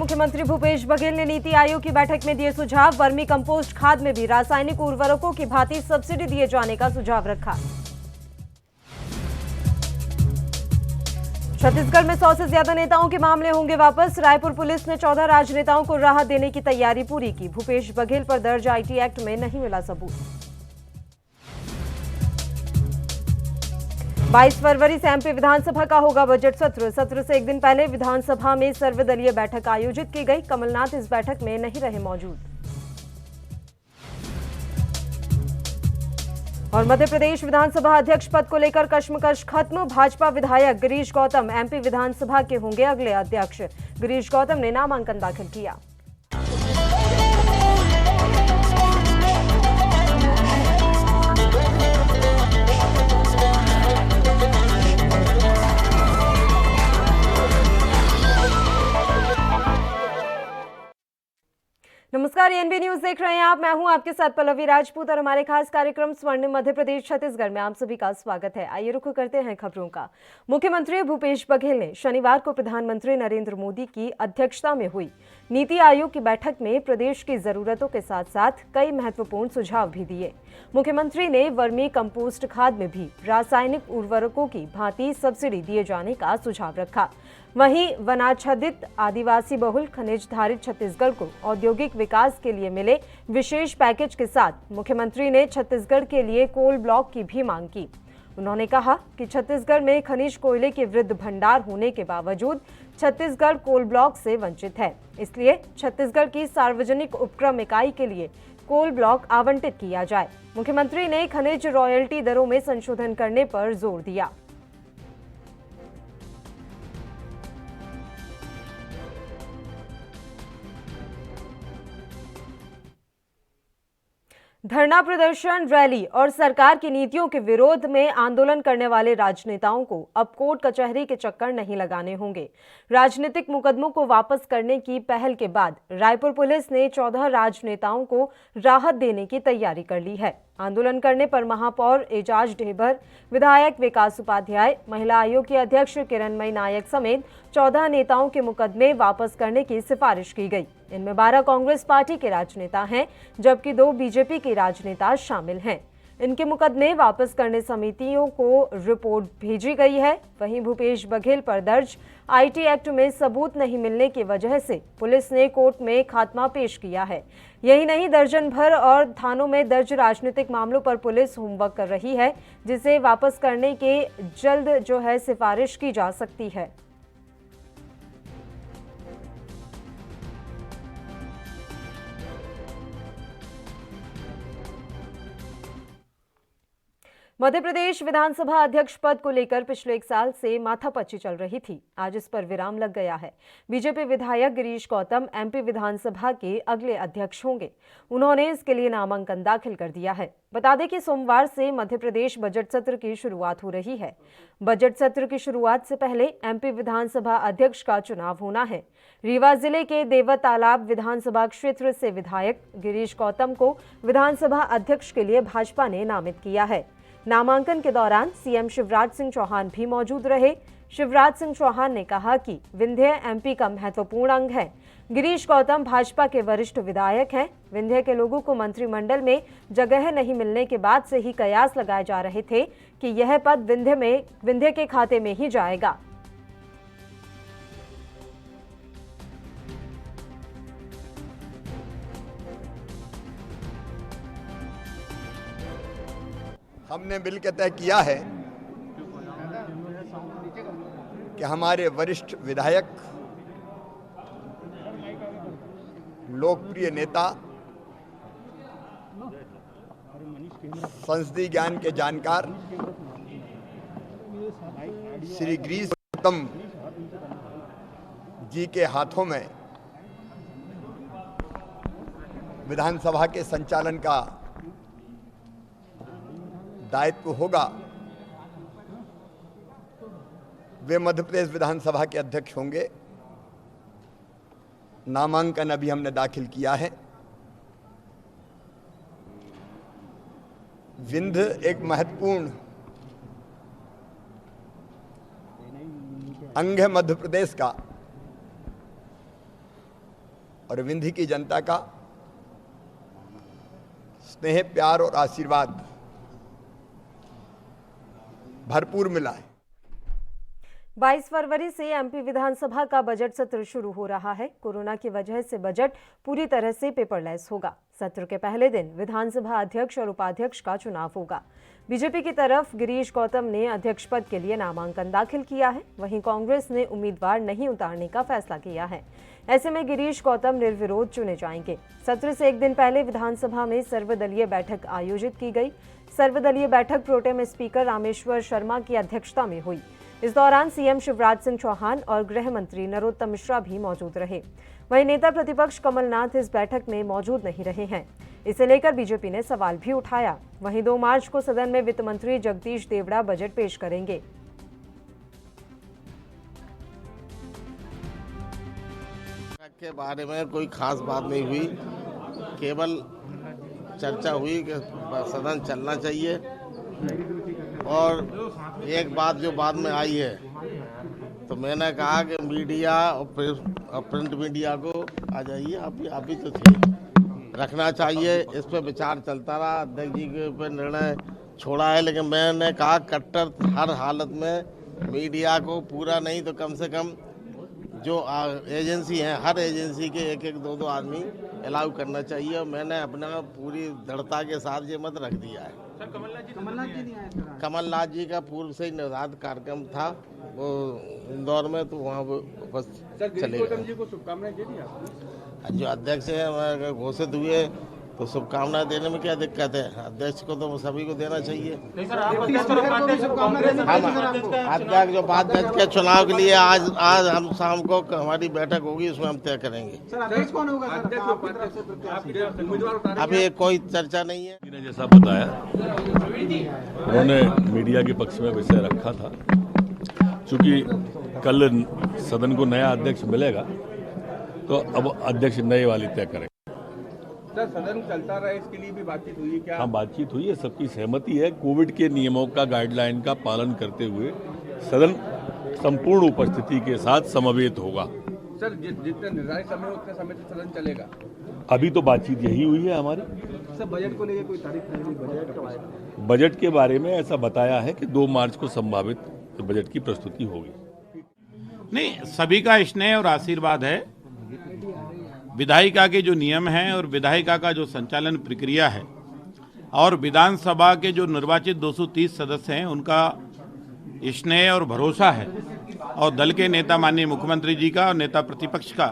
मुख्यमंत्री भूपेश बघेल ने नीति आयोग की बैठक में दिए सुझाव। वर्मी कंपोस्ट खाद में भी रासायनिक उर्वरकों की भांति सब्सिडी दिए जाने का सुझाव रखा। छत्तीसगढ़ में 100 से ज्यादा नेताओं के मामले होंगे वापस। रायपुर पुलिस ने 14 राजनेताओं को राहत देने की तैयारी पूरी की। भूपेश बघेल पर दर्ज आईटी एक्ट में नहीं मिला सबूत। 22 फरवरी से एमपी विधानसभा का होगा बजट सत्र। सत्र से एक दिन पहले विधानसभा में सर्वदलीय बैठक आयोजित की गई। कमलनाथ इस बैठक में नहीं रहे मौजूद। और मध्य प्रदेश विधानसभा अध्यक्ष पद को लेकर कश्मकश खत्म। भाजपा विधायक गिरीश गौतम एमपी विधानसभा के होंगे अगले अध्यक्ष। गिरीश गौतम ने नामांकन दाखिल किया। नमस्कार, एएनबी न्यूज देख रहे हैं आप। मैं हूं आपके साथ पल्लवी राजपूत और हमारे खास कार्यक्रम स्वर्णिम मध्य प्रदेश छत्तीसगढ़ में आप सभी का स्वागत है। आइए रुख करते हैं खबरों का। मुख्यमंत्री भूपेश बघेल ने शनिवार को प्रधानमंत्री नरेंद्र मोदी की अध्यक्षता में हुई नीति आयोग की बैठक में प्रदेश की जरूरतों के साथ साथ कई महत्वपूर्ण सुझाव भी दिए। मुख्यमंत्री ने वर्मी कंपोस्ट खाद में भी रासायनिक उर्वरकों की भांति सब्सिडी दिए जाने का सुझाव रखा। वहीं वनाच्छादित आदिवासी बहुल खनिज धारित छत्तीसगढ़ को औद्योगिक विकास के लिए मिले विशेष पैकेज के साथ मुख्यमंत्री ने छत्तीसगढ़ के लिए कोल ब्लॉक की भी मांग की। उन्होंने कहा कि छत्तीसगढ़ में खनिज कोयले के वृद्ध भंडार होने के बावजूद छत्तीसगढ़ कोल ब्लॉक से वंचित है, इसलिए छत्तीसगढ़ की सार्वजनिक उपक्रम इकाई के लिए कोल ब्लॉक आवंटित किया जाए। मुख्यमंत्री ने खनिज रॉयल्टी दरों में संशोधन करने पर जोर दिया। धरना प्रदर्शन, रैली और सरकार की नीतियों के विरोध में आंदोलन करने वाले राजनेताओं को अब कोर्ट कचहरी के चक्कर नहीं लगाने होंगे। राजनीतिक मुकदमों को वापस करने की पहल के बाद रायपुर पुलिस ने 14 राजनेताओं को राहत देने की तैयारी कर ली है। आंदोलन करने पर महापौर एजाज ढेबर, विधायक विकास उपाध्याय, महिला आयोग की अध्यक्ष किरणमयी नायक समेत 14 नेताओं के मुकदमे वापस करने की सिफारिश की गई। इनमें 12 कांग्रेस पार्टी के राजनेता हैं, जबकि 2 बीजेपी के राजनेता शामिल हैं। इनके मुकदमे वापस करने समितियों को रिपोर्ट भेजी गई है। वहीं भूपेश बघेल पर दर्ज आईटी एक्ट में सबूत नहीं मिलने की वजह से पुलिस ने कोर्ट में खात्मा पेश किया है। यही नहीं, दर्जन भर और थानों में दर्ज राजनीतिक मामलों पर पुलिस होमवर्क कर रही है, जिसे वापस करने के जल्द सिफारिश की जा सकती है। मध्य प्रदेश विधानसभा अध्यक्ष पद को लेकर पिछले 1 साल से माथापच्ची चल रही थी। आज इस पर विराम लग गया है। बीजेपी विधायक गिरीश गौतम एमपी विधानसभा के अगले अध्यक्ष होंगे। उन्होंने इसके लिए नामांकन दाखिल कर दिया है। बता दें कि सोमवार से मध्य प्रदेश बजट सत्र की शुरुआत हो रही है। बजट सत्र की शुरुआत से पहले एमपी विधानसभा अध्यक्ष का चुनाव होना है। रीवा जिले के देवत तालाब विधानसभा क्षेत्र से विधायक गिरीश गौतम को विधानसभा अध्यक्ष के लिए भाजपा ने नामित किया है। नामांकन के दौरान सीएम शिवराज सिंह चौहान भी मौजूद रहे। शिवराज सिंह चौहान ने कहा कि विंध्य एमपी का महत्वपूर्ण अंग है। गिरीश गौतम भाजपा के वरिष्ठ विधायक हैं। विंध्य के लोगों को मंत्रिमंडल में जगह नहीं मिलने के बाद से ही कयास लगाए जा रहे थे कि यह पद विंध्य के खाते में ही जाएगा। हमने मिलकर तय किया है कि हमारे वरिष्ठ विधायक, लोकप्रिय नेता, संसदीय ज्ञान के जानकार श्री गिरीश गौतम जी के हाथों में विधानसभा के संचालन का दायित्व होगा। वे मध्य प्रदेश विधानसभा के अध्यक्ष होंगे। नामांकन अभी हमने दाखिल किया है। विंध्य एक महत्वपूर्ण अंग है मध्य प्रदेश का। और विंध्य की जनता का स्नेह, प्यार और आशीर्वाद भरपूर मिला है। 22 फरवरी से एमपी विधानसभा का बजट सत्र शुरू हो रहा है। कोरोना की वजह से बजट पूरी तरह से पेपरलेस होगा। सत्र के पहले दिन विधानसभा अध्यक्ष और उपाध्यक्ष का चुनाव होगा। बीजेपी की तरफ गिरीश गौतम ने अध्यक्ष पद के लिए नामांकन दाखिल किया है, वहीं कांग्रेस ने उम्मीदवार नहीं उतारने का फैसला किया है। ऐसे में गिरीश गौतम निर्विरोध चुने जाएंगे। सत्र से एक दिन पहले विधानसभा में सर्वदलीय बैठक आयोजित की गई। सर्वदलीय बैठक प्रोटेम स्पीकर रामेश्वर शर्मा की अध्यक्षता में हुई। इस दौरान सीएम शिवराज सिंह चौहान और गृह मंत्री नरोत्तम मिश्रा भी मौजूद रहे। वहीं नेता प्रतिपक्ष कमलनाथ इस बैठक में मौजूद नहीं रहे हैं। इसे लेकर बीजेपी ने सवाल भी उठाया। वहीं 2 मार्च को सदन में वित्त मंत्री जगदीश देवड़ा बजट पेश करेंगे। के बारे में कोई खास बात नहीं हुई, केवल चर्चा हुई कि सदन चलना चाहिए। और एक बात जो बाद में आई है, तो मैंने कहा कि मीडिया और प्रिंट मीडिया को आ जाइए, आप भी तो थे, रखना चाहिए। इस पर विचार चलता रहा, अध्यक्ष जी के ऊपर निर्णय छोड़ा है, लेकिन मैंने कहा कट्टर हर हालत में मीडिया को पूरा नहीं तो कम से कम जो एजेंसी हैं, हर एजेंसी के एक एक दो आदमी अलाउ करना चाहिए। और मैंने अपना पूरी दृढ़ता के साथ ये मत रख दिया है। सर, कमलनाथ जी नहीं आए। कमलनाथ जी का पूर्व से ही निर्धारित कार्यक्रम था वो इंदौर में, तो वहाँ वो उपस्थित चले गए। जी को शुभकामनाएं दे दी आपने? जो अध्यक्ष है घोषित हुए तो शुभकामनाएं देने में क्या दिक्कत है? अध्यक्ष को तो सभी को देना चाहिए। नहीं सर, आप अध्यक्ष और उपाध्यक्ष को अध्यक्ष जो उपाध्यक्ष के चुनाव के लिए आज हम शाम को हमारी बैठक होगी, उसमें हम तय करेंगे। सर, अध्यक्ष कौन होगा? अभी कोई चर्चा नहीं है। ने जैसा बताया, उन्होंने मीडिया के पक्ष में विषय रखा था। चूंकि कल सदन को नया अध्यक्ष मिलेगा, तो अब अध्यक्ष नए वाली तय करेंगे। सर, सदन चलता रहे इसके लिए भी बातचीत हुई क्या? हाँ, बातचीत हुई है, सबकी सहमति है। कोविड के नियमों का, गाइडलाइन का पालन करते हुए सदन संपूर्ण उपस्थिति के साथ समवेत होगा। सर, जितने निर्धारित समय उतने समय से सदन चलेगा। अभी तो बातचीत यही हुई है हमारी। सर, बजट को लेकर कोई तारीख नहीं हुई? बजट कब आएगा? बजट के बारे में ऐसा बताया है कि 2 मार्च को संभावित बजट की प्रस्तुति होगी। नहीं, सभी का स्नेह और आशीर्वाद है। विधायिका के जो नियम हैं और विधायिका का जो संचालन प्रक्रिया है और विधानसभा के जो निर्वाचित 230 सदस्य हैं, उनका स्नेह और भरोसा है। और दल के नेता माननीय मुख्यमंत्री जी का और नेता प्रतिपक्ष का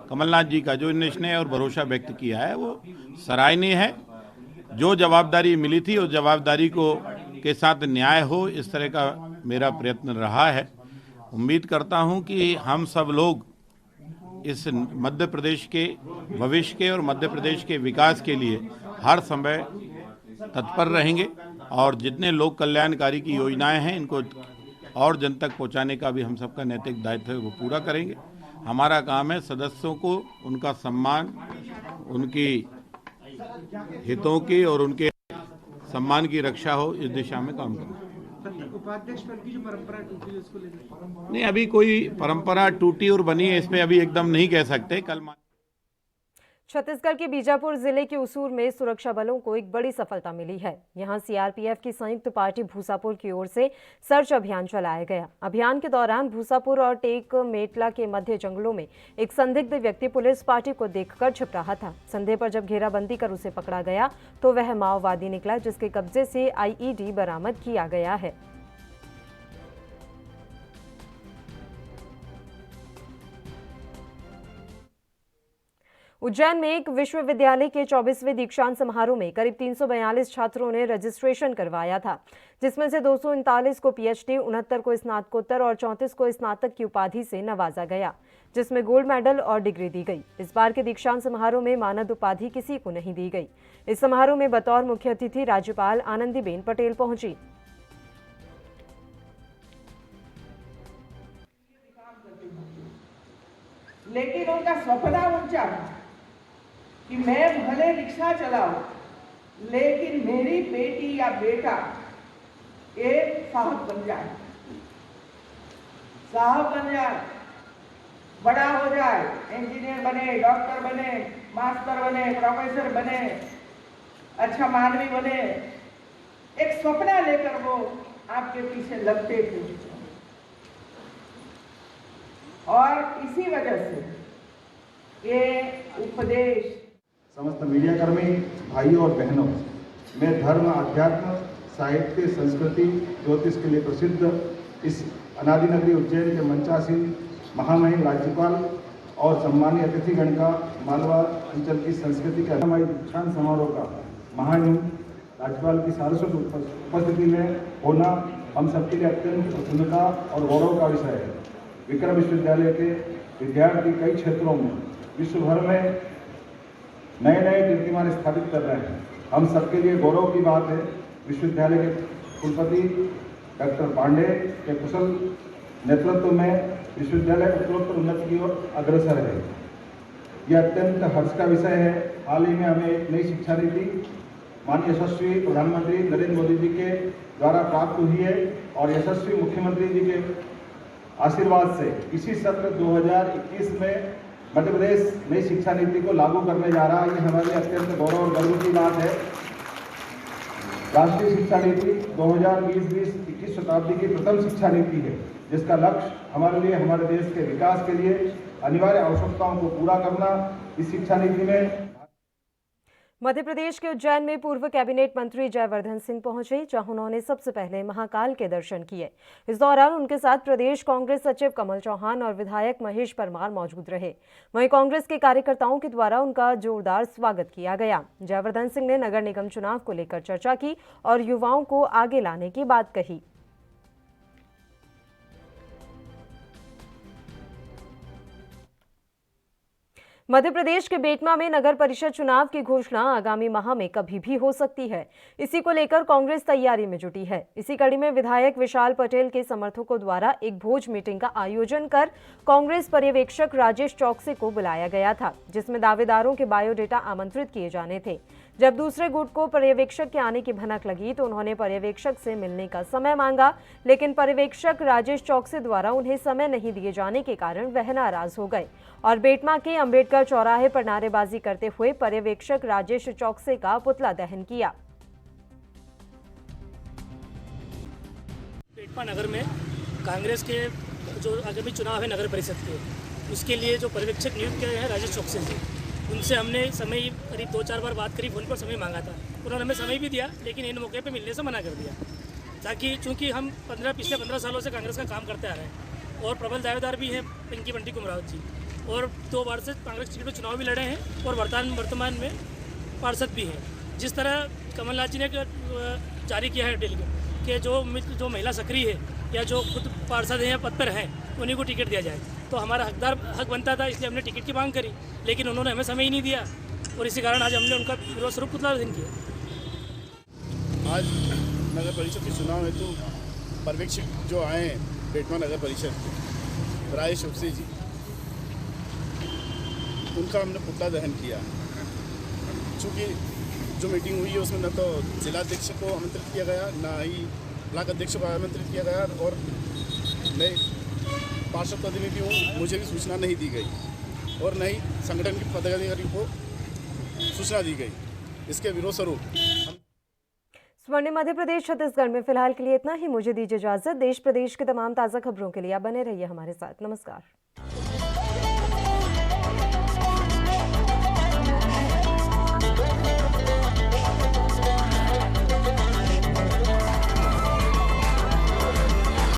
कमलनाथ जी का जो इन्हें स्नेह और भरोसा व्यक्त किया है, वो सराहनीय है। जो जवाबदारी मिली थी उस जवाबदारी को के साथ न्याय हो, इस तरह का मेरा प्रयत्न रहा है। उम्मीद करता हूं कि हम सब लोग इस मध्य प्रदेश के भविष्य के और मध्य प्रदेश के विकास के लिए हर समय तत्पर रहेंगे और जितने लोक कल्याणकारी की योजनाएं हैं, इनको और जन तक पहुंचाने का भी हम सबका नैतिक दायित्व है, वो पूरा करेंगे। हमारा काम है सदस्यों को उनका सम्मान, उनकी हितों की और उनके सम्मान की रक्षा हो, इस दिशा में काम करना। उपाध्यक्ष पद की जो परंपरा टूटी है, उसको लेकर नहीं, अभी कोई परंपरा टूटी और बनी है, इस पे अभी एकदम नहीं कह सकते। कल छत्तीसगढ़ के बीजापुर जिले के उसूर में सुरक्षा बलों को एक बड़ी सफलता मिली है। यहां सीआरपीएफ की संयुक्त पार्टी भूसापुर की ओर से सर्च अभियान चलाया गया। अभियान के दौरान भूसापुर और टेक मेटला के मध्य जंगलों में एक संदिग्ध व्यक्ति पुलिस पार्टी को देखकर छिप रहा था। संदेह पर जब घेराबंदी कर उसे पकड़ा गया तो वह माओवादी निकला, जिसके कब्जे से आईईडी बरामद किया गया है। उज्जैन में एक विश्वविद्यालय के 24वें दीक्षांत समारोह में करीब 342 छात्रों ने रजिस्ट्रेशन करवाया था, जिसमें से 239 को पीएचडी, 69 को स्नातकोत्तर और 34 को स्नातक की उपाधि से नवाजा गया, जिसमें गोल्ड मेडल और डिग्री दी गई। इस बार के दीक्षांत समारोह में मानद उपाधि किसी को नहीं दी गई। इस समारोह में बतौर मुख्य अतिथि राज्यपाल आनंदीबेन पटेल पहुंची। लेकिन उनका सपना ऊंचा कि मैं भले रिक्शा चलाऊं, लेकिन मेरी बेटी या बेटा एक साहब बन जाए, साहब बन जाए। बड़ा हो जाए, इंजीनियर बने, डॉक्टर बने, मास्टर बने, प्रोफेसर बने, अच्छा मानवी बने, एक सपना लेकर वो आपके पीछे लगते थे। और इसी वजह से ये उपदेश समस्त मीडिया कर्मी भाइयों और बहनों, मैं धर्म, अध्यात्म, साहित्य, संस्कृति, ज्योतिष के लिए प्रसिद्ध इस अनादि नगरी उज्जैन के मंचासीन महामहिम राज्यपाल और सम्मानीय अतिथिगण का मालवा अंचल की संस्कृति के हमारे दीक्षांत समारोह का महामहिम राज्यपाल की सारस्वत उपस्थिति में होना हम सबके लिए अत्यंत प्रसन्नता और गौरव का विषय है। विक्रम विश्वविद्यालय के विद्यार्थी कई क्षेत्रों में विश्व भर में नए नए कीर्तिमान स्थापित कर रहे हैं। हम सबके लिए गौरव की बात है विश्वविद्यालय के कुलपति डॉक्टर पांडे के कुशल नेतृत्व में विश्वविद्यालय उत्तरोत्तर उन्नति की ओर अग्रसर है। यह अत्यंत हर्ष का विषय है। हाल ही में हमें एक नई शिक्षा नीति माननीय यशस्वी प्रधानमंत्री नरेंद्र मोदी जी के द्वारा प्राप्त हुई है और यशस्वी मुख्यमंत्री जी के आशीर्वाद से इसी सत्र 2021 में मध्य प्रदेश नई शिक्षा नीति को लागू करने जा रहा है। ये हमारे लिए अत्यंत गौरव और गर्व की बात है। राष्ट्रीय शिक्षा नीति 2020-21 शताब्दी की प्रथम शिक्षा नीति है, जिसका लक्ष्य हमारे लिए, हमारे देश के विकास के लिए अनिवार्य आवश्यकताओं को पूरा करना। इस शिक्षा नीति में मध्य प्रदेश के उज्जैन में पूर्व कैबिनेट मंत्री जयवर्धन सिंह पहुंचे, जहां उन्होंने सबसे पहले महाकाल के दर्शन किए। इस दौरान उनके साथ प्रदेश कांग्रेस सचिव कमल चौहान और विधायक महेश परमार मौजूद रहे। वहीं कांग्रेस के कार्यकर्ताओं के द्वारा उनका जोरदार स्वागत किया गया। जयवर्धन सिंह ने नगर निगम चुनाव को लेकर चर्चा की और युवाओं को आगे लाने की बात कही। मध्य प्रदेश के बेटमा में नगर परिषद चुनाव की घोषणा आगामी माह में कभी भी हो सकती है। इसी को लेकर कांग्रेस तैयारी में जुटी है। इसी कड़ी में विधायक विशाल पटेल के समर्थकों द्वारा एक भोज मीटिंग का आयोजन कर कांग्रेस पर्यवेक्षक राजेश चौकसी को बुलाया गया था, जिसमें दावेदारों के बायोडेटा आमंत्रित किए जाने थे। जब दूसरे गुट को पर्यवेक्षक के आने की भनक लगी तो उन्होंने पर्यवेक्षक से मिलने का समय मांगा, लेकिन पर्यवेक्षक राजेश चौकसी द्वारा उन्हें समय नहीं दिए जाने के कारण वह नाराज हो गए और बेटमा के अंबेडकर चौराहे पर नारेबाजी करते हुए पर्यवेक्षक राजेश चौकसी का पुतला दहन किया। बेटमा नगर में कांग्रेस के जो आगामी चुनाव है नगर परिषद के, उसके लिए जो पर्यवेक्षक नियुक्त किए हैं राजेश चौकसी जी, उनसे हमने समय करीब 2-4 बार बात करी, फोन पर समय मांगा था। उन्होंने हमें समय भी दिया, लेकिन इन मौके पे मिलने से मना कर दिया, ताकि चूंकि हम पिछले 15 सालों से कांग्रेस का काम करते आ रहे हैं और प्रबल दावेदार भी हैं पिंकी बंटी कुमरावत जी, और 2 बार से कांग्रेस टिकट पर चुनाव भी लड़े हैं और वर्तमान में पार्षद भी हैं। जिस तरह कमलनाथ जी ने जारी किया है डेली कि जो महिला सक्रिय है या जो खुद पार्षद हैं या पद पर हैं उन्हीं को टिकट दिया जाए, तो हमारा हक बनता था, इसलिए हमने टिकट की मांग करी, लेकिन उन्होंने हमें समय ही नहीं दिया और इसी कारण आज हमने उनका विरोध स्वरूप पुतला दहन किया। आज नगर परिषद के चुनाव हेतु पर्यवेक्षक जो आए हैं बेटमा नगर परिषद के राजेश चौकसी जी, उनका हमने पुतला दहन किया। चूँकि जो मीटिंग हुई है उसमें न तो जिलाध्यक्ष को आमंत्रित किया गया, न ही ब्लॉक अध्यक्ष को आमंत्रित किया गया और मैं पार्षद प्रतिनिधि हूँ, मुझे भी सूचना नहीं दी गई और न ही संगठन के पदाधिकारी को सूचना दी गई। इसके विरोध स्वरूप स्वर्णिम मध्य प्रदेश छत्तीसगढ़ में फिलहाल के लिए इतना ही। मुझे दीजिए इजाजत। देश प्रदेश के तमाम ताज़ा खबरों के लिए आप बने रहिए हमारे साथ। नमस्कार।